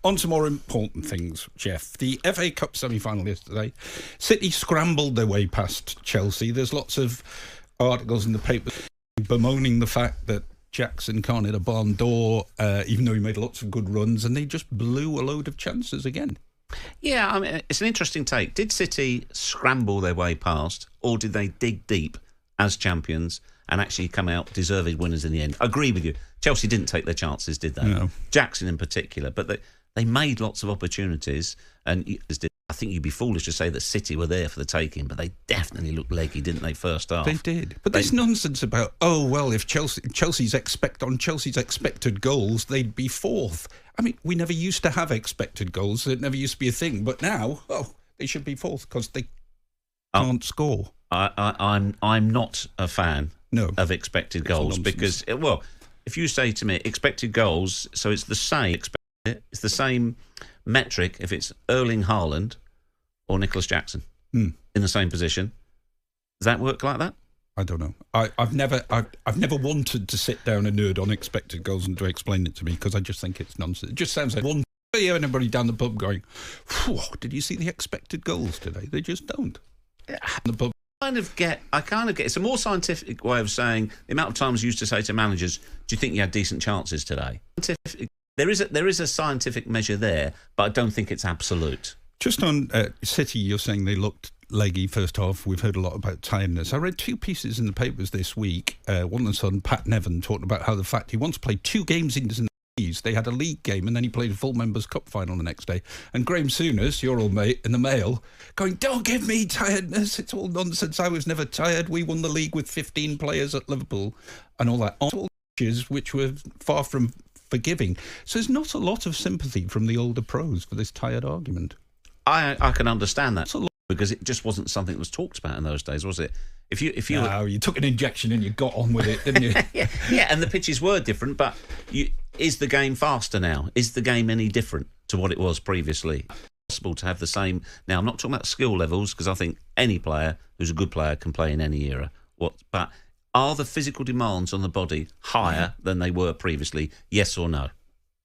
On to more important things, Geoff. The FA Cup semi-final yesterday. City scrambled their way past Chelsea. There's lots of articles in the paper bemoaning the fact that Jackson can't hit a barn door, even though he made lots of good runs, and they just blew a load of chances again. Yeah, I mean, it's an interesting take. Did City scramble their way past, or did they dig deep as champions and actually come out deserved winners in the end? I agree with you. Chelsea didn't take their chances, did they? No. Jackson in particular. But they made lots of opportunities, and I think you'd be foolish to say that City were there for the taking, but they definitely looked leggy, didn't they, first half? They did. But this nonsense about, if Chelsea's expected goals, they'd be fourth. I mean, we never used to have expected goals. It never used to be a thing. But now, they should be fourth because they can't score. I'm not a fan of expected goals because, if you say to me expected goals, so it's the same metric if it's Erling Haaland or Nicholas Jackson in the same position. Does that work like that? I don't know. I've never wanted to sit down and nerd on expected goals and to explain it to me because I just think it's nonsense. It just sounds like one. You hear anybody down the pub going, "Did you see the expected goals today?" They just don't. The pub. I kind of get. It's a more scientific way of saying the amount of times you used to say to managers, "Do you think you had decent chances today?" There is a scientific measure there, but I don't think it's absolute. Just on City, you're saying they looked leggy first half. We've heard a lot about tiredness. I read two pieces in the papers this week. One that's on Pat Nevin talking about how the fact he once played 2 games in the league. They had a league game and then he played a full Members' Cup final the next day. And Graham Souness, your old mate in the Mail, going, "Don't give me tiredness. It's all nonsense. I was never tired. We won the league with 15 players at Liverpool," and all that. All which were far from forgiving. So there's not a lot of sympathy from the older pros for this tired argument. I can understand that because it just wasn't something that was talked about in those days, was it? If you you took an injection and you got on with it, didn't you? yeah, and the pitches were different, but is the game faster now? Is the game any different to what it was previously? It's possible to have the same. Now, I'm not talking about skill levels because I think any player who's a good player can play in any era. But are the physical demands on the body higher than they were previously? Yes or no?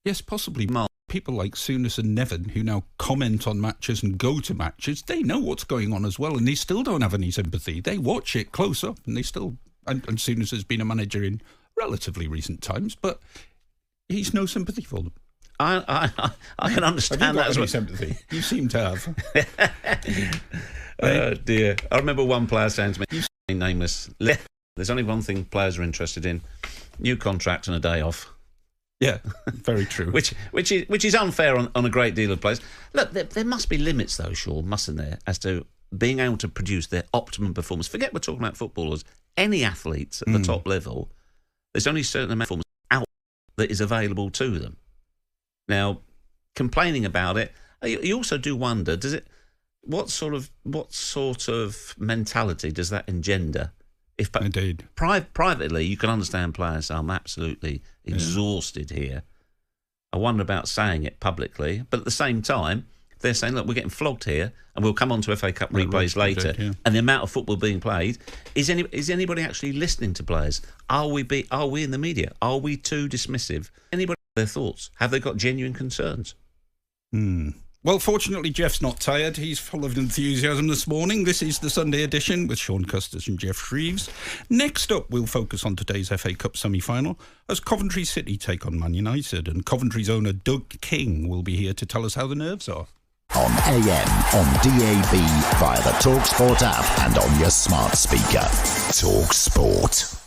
Yes, possibly. People like Souness and Nevin, who now comment on matches and go to matches, they know what's going on as well, and they still don't have any sympathy. They watch it close up, and they still... And Souness has been a manager in relatively recent times, but he's no sympathy for them. I can understand that as well. Sympathy? You seem to have. Oh, dear. I remember one player saying to me, "You nameless. There's only one thing players are interested in: new contract and a day off." Yeah, very true. which is unfair on a great deal of players. Look, there must be limits, though, Sean, mustn't there, as to being able to produce their optimum performance. Forget we're talking about footballers. Any athletes at the top level, there's only a certain amount of performance out that is available to them. Now, complaining about it, you also do wonder, what sort of mentality does that engender? Indeed. Privately, you can understand players. I'm absolutely exhausted here. I wonder about saying it publicly, but at the same time, they're saying, "Look, we're getting flogged here, and we'll come on to FA Cup replays later." And the amount of football being played, is anybody actually listening to players? Are we in the media? Are we too dismissive? Anybody have their thoughts? Have they got genuine concerns? Well, fortunately, Geoff's not tired. He's full of enthusiasm this morning. This is the Sunday edition with Sean Custis and Geoff Shreeves. Next up, we'll focus on today's FA Cup semi-final as Coventry City take on Man United, and Coventry's owner Doug King will be here to tell us how the nerves are. On AM, on DAB, via the talkSPORT app and on your smart speaker. talkSPORT.